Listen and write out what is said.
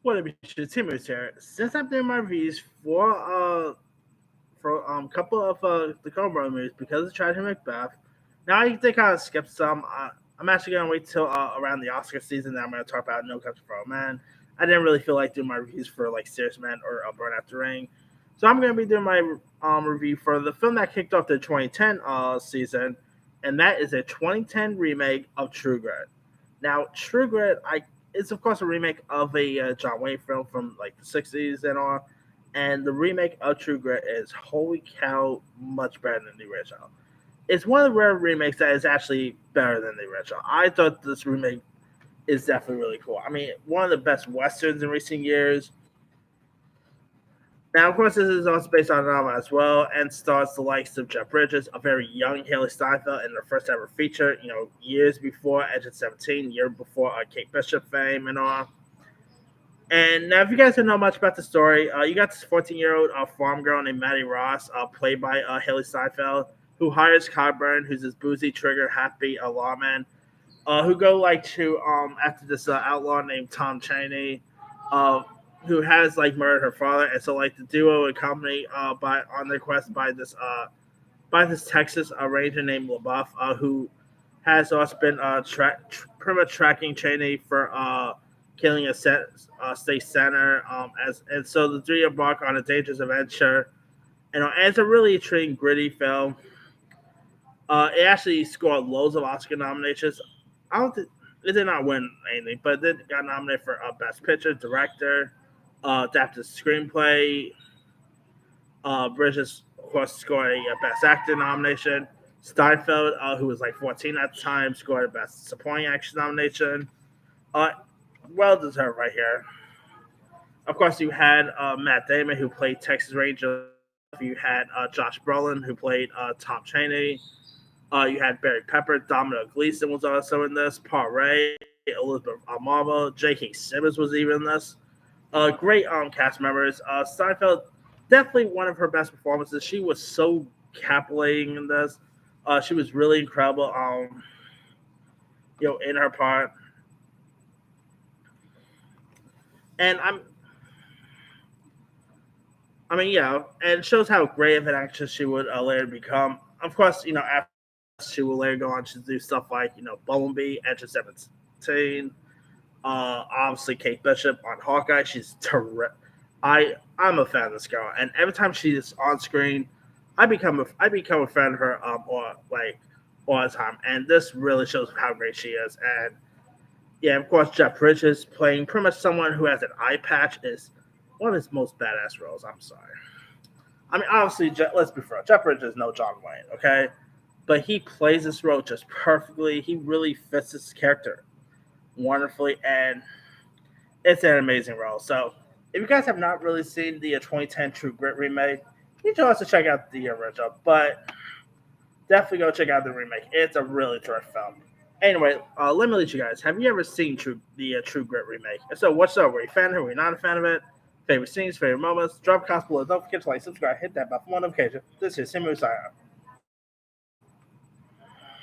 What a Timmons here. Since I'm doing my reviews for a couple of the Cobra movies because of Tragedy Macbeth, now they kind of skip some. I'm actually gonna wait till around the Oscar season. That I'm gonna talk about No Country for Old Men. I didn't really feel like doing my reviews for like Serious Man or Burn After Rain, so I'm gonna be doing my review for the film that kicked off the 2010 season, and that is a 2010 remake of True Grit. Now, True Grit, it's of course a remake of a John Wayne film from like the '60s and all, and the remake of True Grit is holy cow much better than the original. It's one of the rare remakes that is actually better than the original. I thought this remake is definitely really cool. I mean, one of the best westerns in recent years. Now, of course, this is also based on a novel as well, and stars the likes of Jeff Bridges, a very young Haley Steinfeld in their first ever feature. Years before Edge of 17, year before Kate Bishop fame and all. And now, if you guys don't know much about the story, you got this 14-year-old farm girl named Maddie Ross, played by Haley Steinfeld, who hires Cogburn, who's this boozy, trigger happy lawman, who go like to after this outlaw named Tom Cheney, uh, who has like murdered her father, and so like the duo accompanied by on their quest by this Texas ranger named LaBeouf, who has also been pretty much tracking Cheney for killing a state senator. And so the three embark on a dangerous adventure, and it's a really intriguing, gritty film. It actually scored loads of Oscar nominations. I don't think it did not win anything, but it got nominated for Best Picture, Director, Adapted Screenplay. Bridges, of course, scored a Best Actor nomination. Steinfeld, who was like 14 at the time, scored a Best Supporting Action nomination. Uh, well deserved right here. Of course, you had Matt Damon, who played Texas Ranger. You had Josh Brolin, who played Tom Cheney. You had Barry Pepper, Domino Gleason was also in this. Paul Ray, Elizabeth Marvel, J.K. Simmons was even in this. Great cast members. Steinfeld, definitely one of her best performances. She was so captivating in this. She was really incredible. In her part, and and it shows how great of an actress she would later become. Of course, after she will later go on to do stuff like Bumblebee, Edge of 17. Obviously, Kate Bishop on Hawkeye. She's terrific. I'm a fan of this girl, and every time she's on screen, I become a fan of her all the time. And this really shows how great she is. And yeah, of course, Jeff Bridges playing pretty much someone who has an eye patch is one of his most badass roles. I'm sorry. I mean, obviously, let's be fair. Jeff Bridges is no John Wayne, okay? But he plays this role just perfectly. He really fits this character wonderfully, and it's an amazing role. So, if you guys have not really seen the 2010 True Grit remake, you should also check out the original. But definitely go check out the remake. It's a really terrific film. Anyway, let me let you guys. Have you ever seen the True Grit remake? If so, what's up? Were you a fan of it? Were you not a fan of it? Favorite scenes, favorite moments? Drop a comment below. Don't forget to like, subscribe, hit that bell for more notifications. This is Simu Sayar.